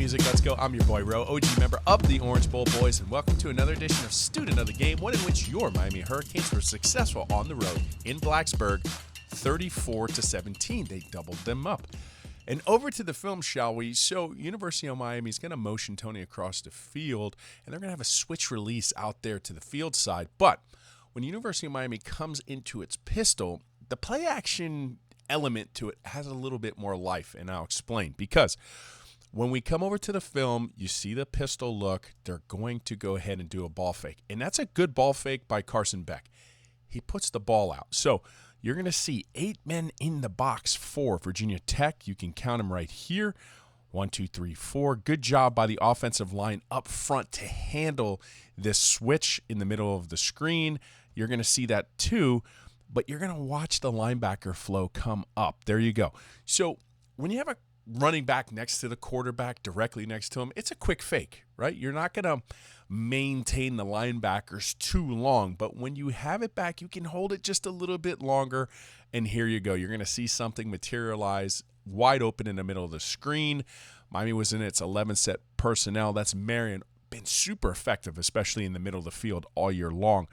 music. Let's go. I'm your boy, Ro, OG member of the Orange Bowl Boys, and welcome to another edition of Student of the Game, one in which your Miami Hurricanes were successful on the road in Blacksburg, 34-17. They doubled them up. And over to the film, shall we? So University of Miami is going to motion Tony across the field, and they're going to have a switch release out there to the field side. But when University of Miami comes into its pistol, the play action element to it has a little bit more life, and I'll explain. Because when we come over to the film, you see the pistol look. They're going to go ahead and do a ball fake, and that's a good ball fake by Beck. He puts the ball out. So you're going to see 8 men in the box for Virginia Tech. You can count them right here. 1, 2, 3, 4. Good job by the offensive line up front to handle this switch in the middle of the screen. You're going to see that too, but you're going to watch the linebacker flow come up. There you go. So when you have a running back next to the quarterback, directly next to him, it's a quick fake, right? You're not going to maintain the linebackers too long, but when you have it back, you can hold it just a little bit longer, and here you go. You're going to see something materialize wide open in the middle of the screen. Miami was in its 11-set personnel. That's Marion. Been super effective, especially in the middle of the field all year long.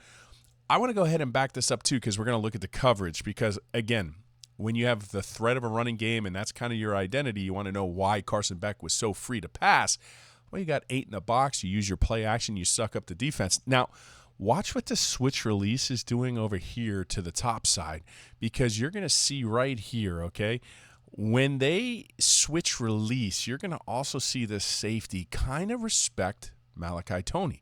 I want to go ahead and back this up, too, because we're going to look at the coverage because, again, when you have the threat of a running game and that's kind of your identity, you want to know why Beck was so free to pass. Well, you got 8 in the box. You use your play action. You suck up the defense. Now, watch what the switch release is doing over here to the top side because you're going to see right here, okay, when they switch release, you're going to also see the safety kind of respect Malachi Tony,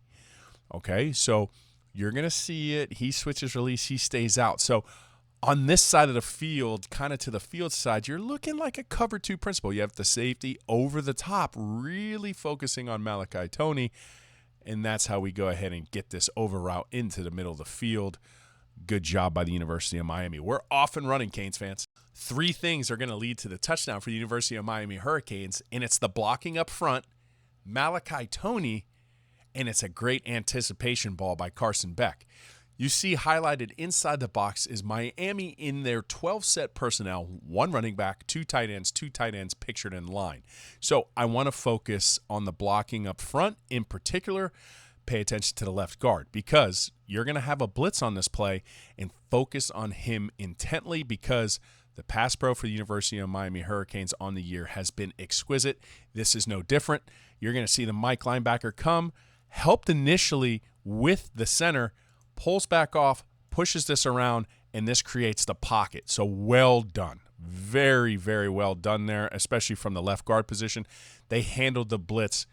okay? So you're going to see it. He switches release. He stays out. So on this side of the field, kind of to the field side, you're looking like a cover 2 principle. You have the safety over the top, really focusing on Malachi Tony, and that's how we go ahead and get this over route into the middle of the field. Good job by the University of Miami. We're off and running, Canes fans. 3 things are going to lead to the touchdown for the University of Miami Hurricanes, and it's the blocking up front, Malachi Tony, and it's a great anticipation ball by Beck. You see highlighted inside the box is Miami in their 12-set personnel, 1 running back, 2 tight ends pictured in line. So I want to focus on the blocking up front. In particular, pay attention to the left guard because you're going to have a blitz on this play and focus on him intently because the pass pro for the University of Miami Hurricanes on the year has been exquisite. This is no different. You're going to see the Mike linebacker come, helped initially with the center, pulls back off, pushes this around, and this creates the pocket. So well done. Very, very well done there, especially from the left guard position. They handled the blitz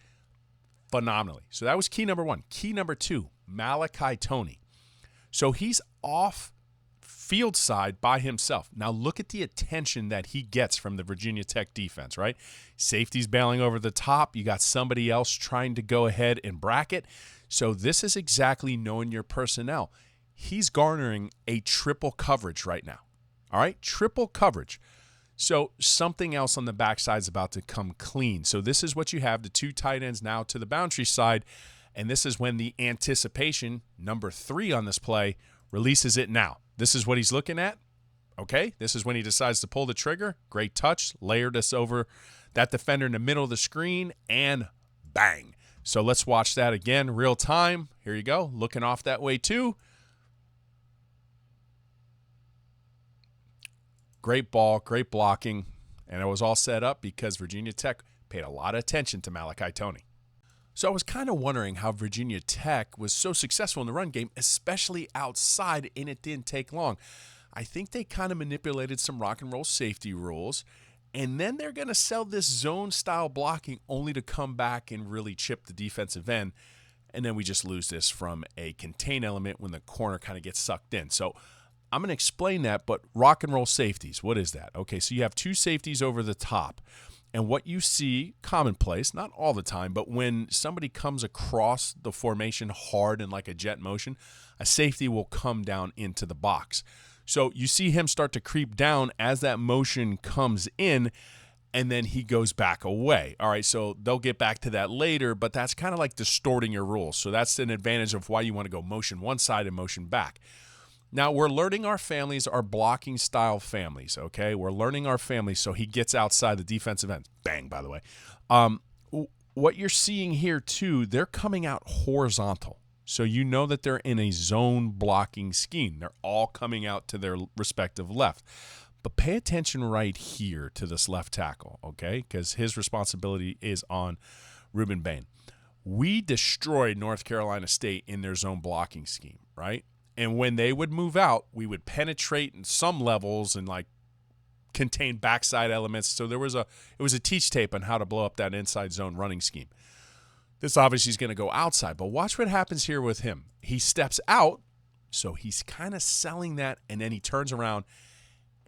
phenomenally. So that was key number 1. Key number 2, Malachi Tony. So he's off field side by himself. Now look at the attention that he gets from the Virginia Tech defense, right? Safety's bailing over the top. You got somebody else trying to go ahead and bracket. So this is exactly knowing your personnel. He's garnering a triple coverage right now. All right, triple coverage. So something else on the backside is about to come clean. So this is what you have, the 2 tight ends now to the boundary side, and this is when the anticipation, number 3 on this play, releases it now. This is what he's looking at. Okay, this is when he decides to pull the trigger. Great touch, layered us over that defender in the middle of the screen, and bang. So let's watch that again, real time. Here you go, looking off that way too. Great ball, great blocking, and it was all set up because Virginia Tech paid a lot of attention to Malachi Tony. So I was kind of wondering how Virginia Tech was so successful in the run game, especially outside, and it didn't take long. I think they kind of manipulated some rock and roll safety rules, and then they're going to sell this zone-style blocking only to come back and really chip the defensive end, and then we just lose this from a contain element when the corner kind of gets sucked in. So I'm going to explain that, but rock and roll safeties, what is that? Okay, so you have 2 safeties over the top, and what you see, commonplace, not all the time, but when somebody comes across the formation hard in like a jet motion, a safety will come down into the box. So you see him start to creep down as that motion comes in, and then he goes back away. All right, so they'll get back to that later, but that's kind of like distorting your rules. So that's an advantage of why you want to go motion one side and motion back. Now, we're learning our families are blocking style families, okay? We're learning our families so he gets outside the defensive end. Bang, by the way. what you're seeing here too, they're coming out horizontal. So you know that they're in a zone blocking scheme. They're all coming out to their respective left. But pay attention right here to this left tackle, okay? Because his responsibility is on Ruben Bain. We destroyed North Carolina State in their zone blocking scheme, right? And when they would move out, we would penetrate in some levels and like contain backside elements. So it was a teach tape on how to blow up that inside zone running scheme. This obviously is going to go outside, but watch what happens here with him. He steps out, so he's kind of selling that, and then he turns around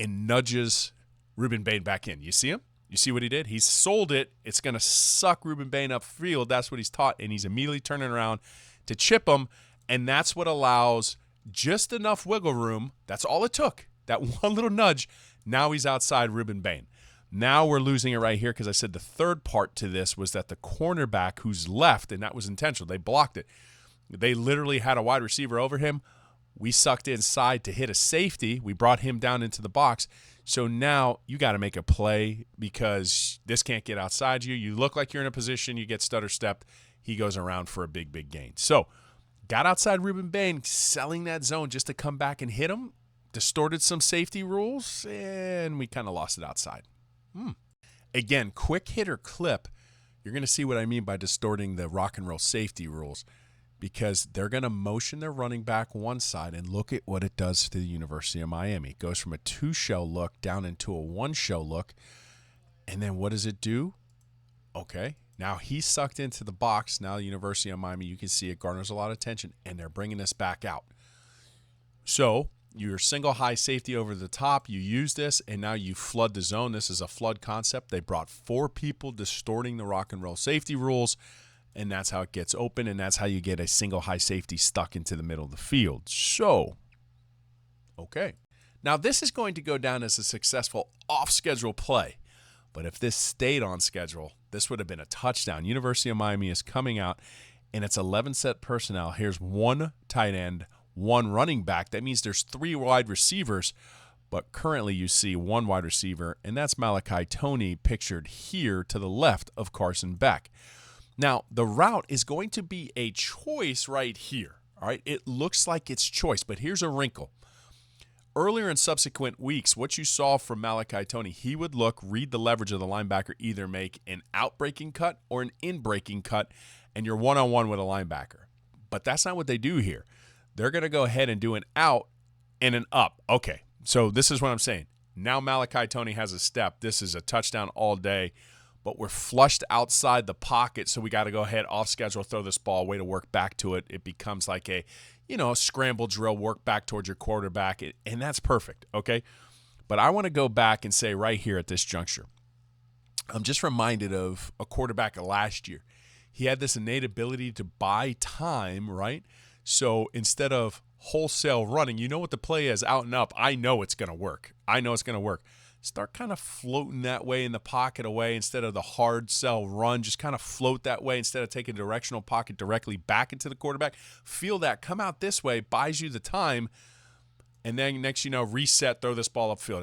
and nudges Ruben Bain back in. You see him? You see what he did? He's sold it. It's going to suck Ruben Bain upfield. That's what he's taught, and he's immediately turning around to chip him, and that's what allows just enough wiggle room. That's all it took, that one little nudge. Now he's outside Ruben Bain. Now we're losing it right here because I said the third part to this was that the cornerback who's left, and that was intentional, they blocked it. They literally had a wide receiver over him. We sucked inside to hit a safety. We brought him down into the box. So now you got to make a play because this can't get outside you. You look like you're in a position. You get stutter stepped. He goes around for a big, big gain. So got outside Ruben Bain, selling that zone just to come back and hit him. Distorted some safety rules, and we kind of lost it outside. Again, quick hitter clip. You're going to see what I mean by distorting the rock and roll safety rules because they're going to motion their running back one side and look at what it does to the University of Miami. It goes from a 2-shell look down into a 1-shell look. And then what does it do? Okay, now he's sucked into the box. Now the University of Miami, you can see it garners a lot of attention, and they're bringing this back out. So your single high safety over the top, you use this, and now you flood the zone. This is a flood concept. They brought 4 people distorting the rock and roll safety rules, and that's how it gets open, and that's how you get a single high safety stuck into the middle of the field. So, okay. Now, this is going to go down as a successful off-schedule play, but if this stayed on schedule, this would have been a touchdown. University of Miami is coming out, and it's 11 set personnel. Here's 1 tight end, 1 running back. That means there's 3 wide receivers, but currently you see 1 wide receiver, and that's Malachi Tony pictured here to the left of Carson Beck. Now, the route is going to be a choice right here. All right, it looks like it's choice, but here's a wrinkle. Earlier in subsequent weeks, what you saw from Malachi Tony, he would look, read the leverage of the linebacker, either make an out-breaking cut or an in-breaking cut, and you're one-on-one with a linebacker. But that's not what they do here. They're going to go ahead and do an out and an up. Okay, so this is what I'm saying. Now Malachi Tony has a step. This is a touchdown all day, but we're flushed outside the pocket, so we got to go ahead off schedule, throw this ball, way to work back to it. It becomes like a, scramble drill, work back towards your quarterback, and that's perfect, okay? But I want to go back and say right here at this juncture, I'm just reminded of a quarterback of last year. He had this innate ability to buy time, right? So instead of wholesale running, you know what the play is, out and up. I know it's going to work. Start kind of floating that way in the pocket away instead of the hard sell run. Just kind of float that way instead of taking a directional pocket directly back into the quarterback. Feel that. Come out this way, buys you the time, and then next reset, throw this ball upfield.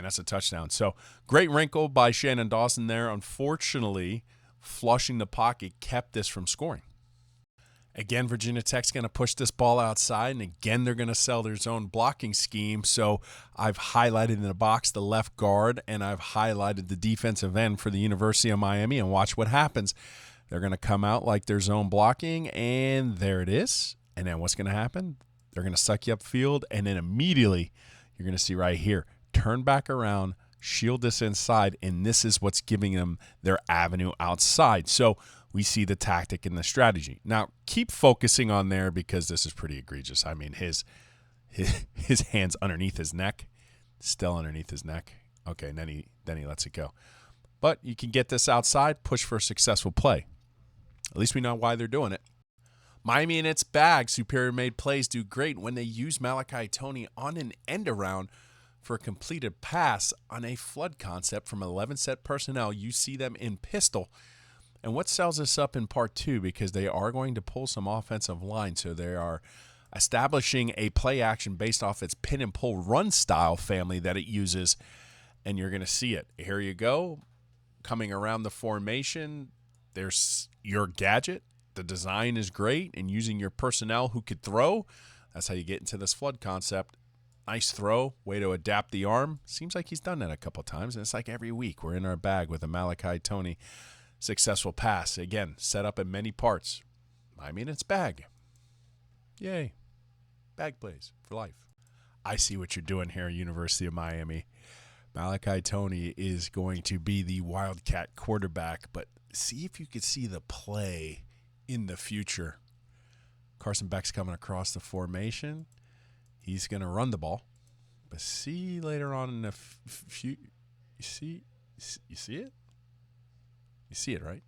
That's a touchdown. So great wrinkle by Shannon Dawson there. Unfortunately, flushing the pocket kept this from scoring. Again, Virginia Tech's going to push this ball outside, and again, they're going to sell their zone blocking scheme. So I've highlighted in the box the left guard, and I've highlighted the defensive end for the University of Miami, and watch what happens. They're going to come out like their zone blocking, and there it is. And then what's going to happen? They're going to suck you upfield, and then immediately you're going to see right here, turn back around, shield this inside, and this is what's giving them their avenue outside. So we see the tactic and the strategy. Now, keep focusing on there because this is pretty egregious. I mean, his hand's underneath his neck, still underneath his neck. Okay, and then he lets it go. But you can get this outside, push for a successful play. At least we know why they're doing it. Miami in its bag, superior made plays do great when they use Malachi Tony on an end around for a completed pass on a flood concept from 11 set personnel. You see them in pistol. And what sells us up in part 2, because they are going to pull some offensive line, so they are establishing a play action based off its pin and pull run style family that it uses, and you're going to see it. Here you go, coming around the formation, There's your gadget. The design is great, and using your personnel who could throw, that's how you get into this flood concept. Nice throw, way to adapt the arm. Seems like he's done that a couple times, and it's like every week we're in our bag with a Malachi Tony successful pass. Again, set up in many parts. I mean, it's bag. Yay. Bag plays for life. I see what you're doing here, University of Miami. Malachi Tony is going to be the Wildcat quarterback, but see if you could see the play in the future. Carson Beck's coming across the formation. He's going to run the ball. But see later on in the future, you see it? You see it, right?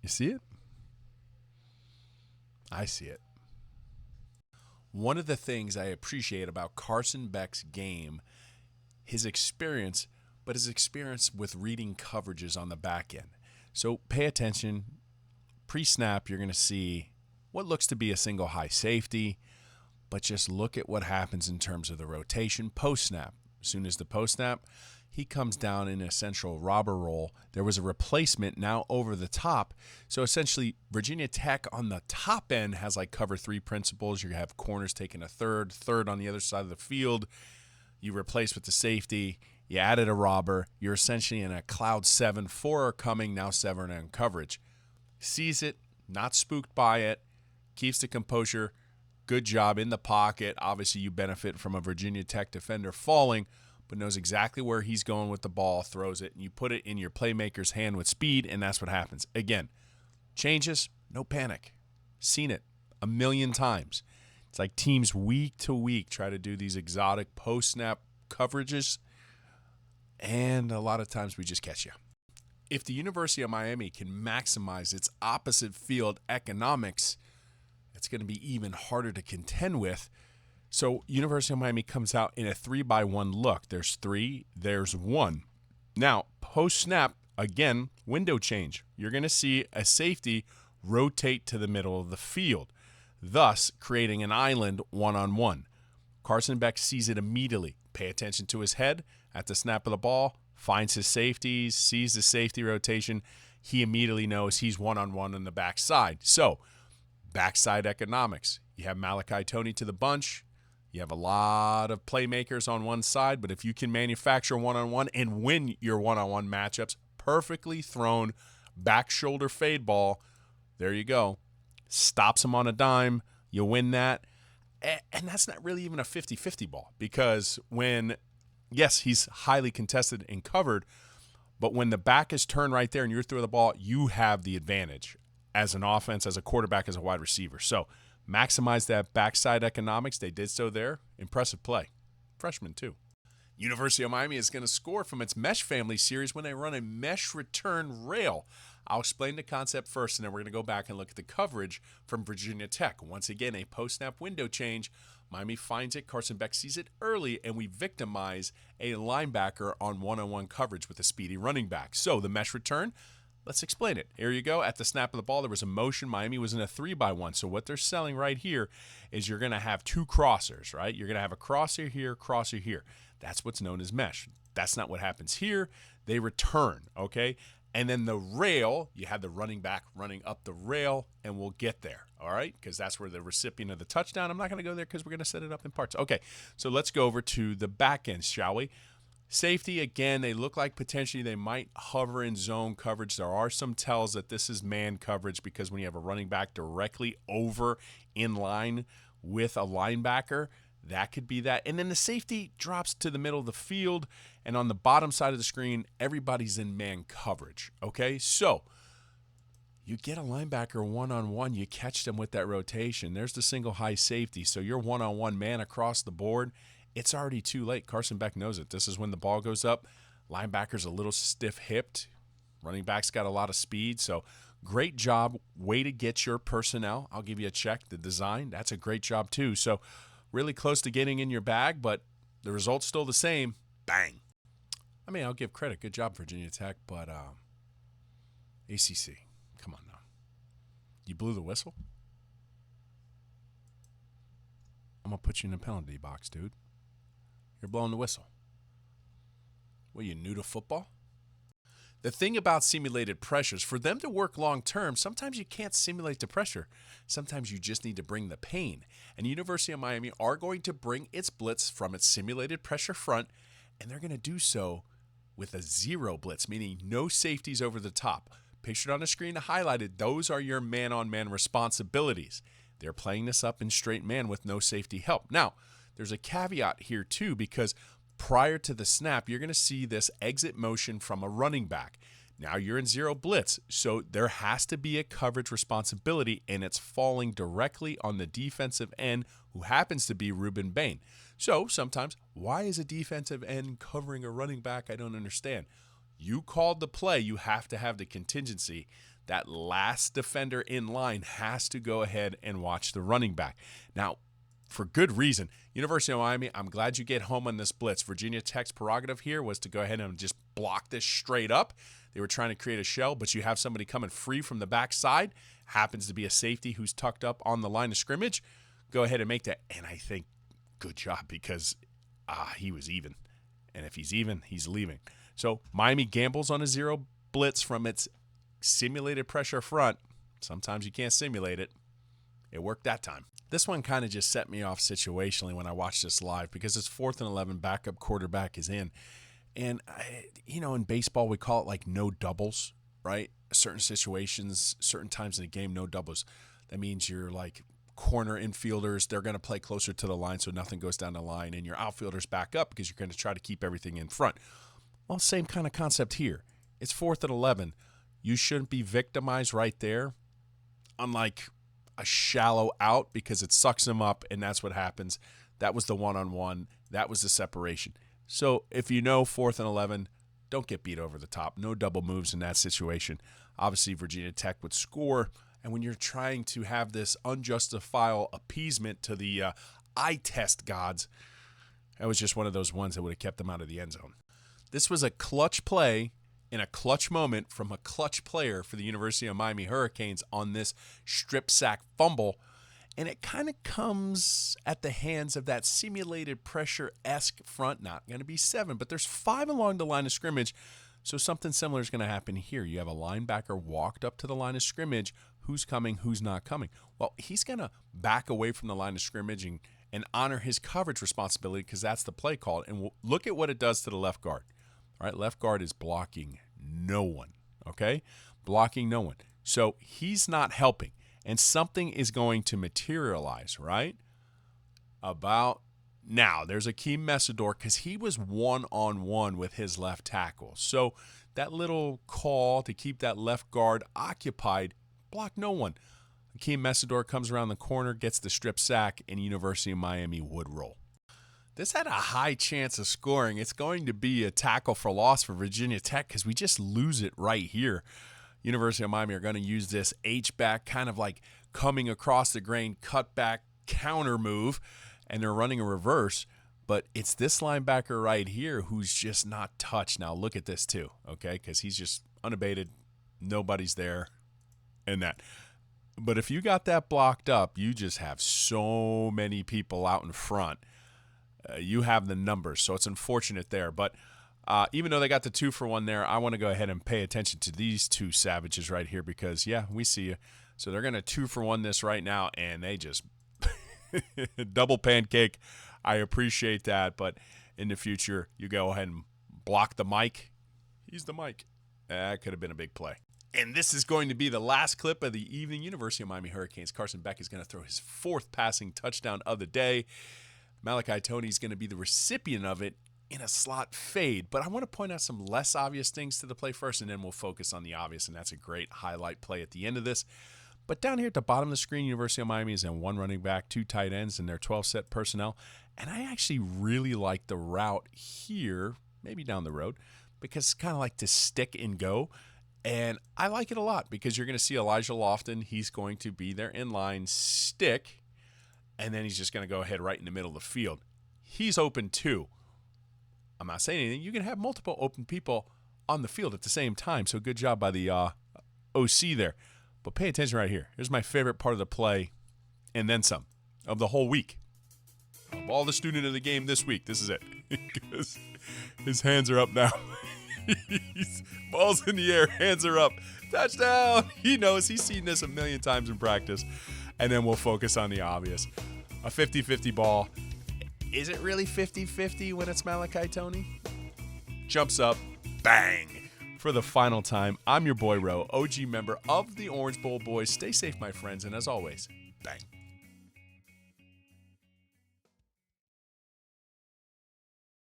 You see it? I see it. One of the things I appreciate about Carson Beck's game, his experience, but his experience with reading coverages on the back end. So pay attention. Pre-snap, you're going to see what looks to be a single high safety, but just look at what happens in terms of the rotation post-snap. As soon as the post-snap, he comes down in a central robber roll. There was a replacement now over the top. So essentially, Virginia Tech on the top end has like cover 3 principles. You have corners taking a third on the other side of the field. You replace with the safety. You added a robber. You're essentially in a cloud 7. 4 are coming, now 7 in coverage. Sees it, not spooked by it, keeps the composure. Good job in the pocket. Obviously, you benefit from a Virginia Tech defender falling, but knows exactly where he's going with the ball, throws it, and you put it in your playmaker's hand with speed, and that's what happens. Again, changes, no panic. Seen it a million times. It's like teams week to week try to do these exotic post-snap coverages, and a lot of times we just catch you. If the University of Miami can maximize its opposite field economics, it's going to be even harder to contend with. So University of Miami comes out in a 3-by-1 look. There's 3, there's 1. Now, post-snap, again, window change. You're going to see a safety rotate to the middle of the field, thus creating an island one-on-one. Carson Beck sees it immediately. Pay attention to his head at the snap of the ball, finds his safeties, sees the safety rotation. He immediately knows he's one-on-one on the backside. So, backside economics. You have Malachi Tony to the bunch. You have a lot of playmakers on one side, but if you can manufacture one-on-one and win your one-on-one matchups, perfectly thrown back shoulder fade ball, there you go. Stops him on a dime. You win that. And that's not really even a 50-50 ball because when, yes, he's highly contested and covered, but when the back is turned right there and you're throwing the ball, you have the advantage as an offense, as a quarterback, as a wide receiver. So maximize that backside economics. They did so there. Impressive play. Freshman, too. University of Miami is going to score from its mesh family series when they run a mesh return rail. I'll explain the concept first, and then we're going to go back and look at the coverage from Virginia Tech. Once again, a post-snap window change. Miami finds it. Carson Beck sees it early, and we victimize a linebacker on one-on-one coverage with a speedy running back. So the mesh return, let's explain it. Here you go. At the snap of the ball, there was a motion. Miami was in a 3-by-1. So what they're selling right here is you're going to have 2 crossers, right? You're going to have a crosser here, crosser here. That's what's known as mesh. That's not what happens here. They return, okay? And then the rail, you have the running back running up the rail, and we'll get there, all right? Because that's where the recipient of the touchdown. I'm not going to go there because we're going to set it up in parts. Okay, so let's go over to the back end, shall we? Safety, again, they look like potentially they might hover in zone coverage. There are some tells that this is man coverage because when you have a running back directly over in line with a linebacker, that could be that. And then the safety drops to the middle of the field, and on the bottom side of the screen, everybody's in man coverage, okay? So you get a linebacker one-on-one, you catch them with that rotation. There's the single high safety, so you're one-on-one man across the board. It's already too late. Carson Beck knows it. This is when the ball goes up. Linebacker's a little stiff-hipped. Running back's got a lot of speed, so great job. Way to get your personnel. I'll give you a check. The design, that's a great job too. So really close to getting in your bag, but the result's still the same. Bang. I mean, I'll give credit. Good job, Virginia Tech, but ACC, come on now. You blew the whistle? I'm going to put you in the penalty box, dude. You're blowing the whistle. What, you new to football? The thing about simulated pressures, for them to work long term, sometimes you can't simulate the pressure. Sometimes you just need to bring the pain. And University of Miami are going to bring its blitz from its simulated pressure front, and they're going to do so with a zero blitz, meaning no safeties over the top. Pictured on the screen highlighted, those are your man-on-man responsibilities. They're playing this up in straight man with no safety help. Now, there's a caveat here too, because prior to the snap, you're going to see this exit motion from a running back. Now you're in zero blitz, so there has to be a coverage responsibility, and it's falling directly on the defensive end, who happens to be Ruben Bain. So sometimes, why is a defensive end covering a running back? I don't understand. You called the play, you have to have the contingency. That last defender in line has to go ahead and watch the running back. Now, for good reason, University of Miami, I'm glad you get home on this blitz. Virginia Tech's prerogative here was to go ahead and just block this straight up. They were trying to create a shell, but you have somebody coming free from the backside. Happens to be a safety who's tucked up on the line of scrimmage. Go ahead and make that. And I think good job, because he was even. And if he's even, he's leaving. So Miami gambles on a zero blitz from its simulated pressure front. Sometimes you can't simulate it. It worked that time. This one kind of just set me off situationally when I watched this live, because it's 4th and 11, backup quarterback is in. And, in baseball, we call it like no doubles, right? Certain situations, certain times in a game, no doubles. That means you're like corner infielders, they're going to play closer to the line so nothing goes down the line, and your outfielders back up because you're going to try to keep everything in front. Well, same kind of concept here. It's 4th and 11. You shouldn't be victimized right there, unlike a shallow out, because it sucks them up, and that's what happens. That was the one-on-one. That was the separation. So if 4th and 11, don't get beat over the top. No double moves in that situation. Obviously, Virginia Tech would score, and when you're trying to have this unjustifiable appeasement to the eye test gods, that was just one of those ones that would have kept them out of the end zone. This was a clutch play in a clutch moment from a clutch player for the University of Miami Hurricanes on this strip sack fumble. And it kind of comes at the hands of that simulated pressure-esque front. Not going to be 7, but there's 5 along the line of scrimmage. So something similar is going to happen here. You have a linebacker walked up to the line of scrimmage. Who's coming, who's not coming? Well, he's going to back away from the line of scrimmage and honor his coverage responsibility, because that's the play call. And look at what it does to the left guard. All right, left guard is blocking no one, okay? Blocking no one. So he's not helping, and something is going to materialize, right? About now, there's Akeem Messidor, because he was one-on-one with his left tackle. So that little call to keep that left guard occupied, block no one. Akeem Messidor comes around the corner, gets the strip sack, and University of Miami would roll. This had a high chance of scoring. It's going to be a tackle for loss for Virginia Tech, because we just lose it right here. University of Miami are going to use this H-back, kind of like coming across the grain, cutback counter move, and they're running a reverse. But it's this linebacker right here who's just not touched. Now look at this too, okay, because he's just unabated. Nobody's there and that. But if you got that blocked up, you just have so many people out in front. You have the numbers, so it's unfortunate there. But even though they got the 2-for-1 there, I want to go ahead and pay attention to these two savages right here, because, yeah, we see you. So they're going to 2-for-1 this right now, and they just double pancake. I appreciate that, but in the future, you go ahead and block the mic. He's the mic. That could have been a big play. And this is going to be the last clip of the evening. University of Miami Hurricanes. Carson Beck is going to throw his 4th passing touchdown of the day. Malachi Tony is going to be the recipient of it in a slot fade. But I want to point out some less obvious things to the play first, and then we'll focus on the obvious, and that's a great highlight play at the end of this. But down here at the bottom of the screen, University of Miami is in 1 running back, 2 tight ends, and their 12-set personnel. And I actually really like the route here, maybe down the road, because it's kind of like to stick and go. And I like it a lot, because you're going to see Elijah Lofton. He's going to be there in line, stick, and then he's just going to go ahead right in the middle of the field. He's open too. I'm not saying anything. You can have multiple open people on the field at the same time, so good job by the OC there. But pay attention right here. Here's my favorite part of the play, and then some, of the whole week. Of all the student of the game this week, this is it. Because his hands are up now. Ball's in the air, hands are up. Touchdown. He knows. He's seen this a million times in practice. And then we'll focus on the obvious. A 50-50 ball. Is it really 50-50 when it's Malachi Tony? Jumps up. Bang. For the final time, I'm your boy Ro, OG member of the Orange Bowl Boys. Stay safe, my friends. And as always, bang.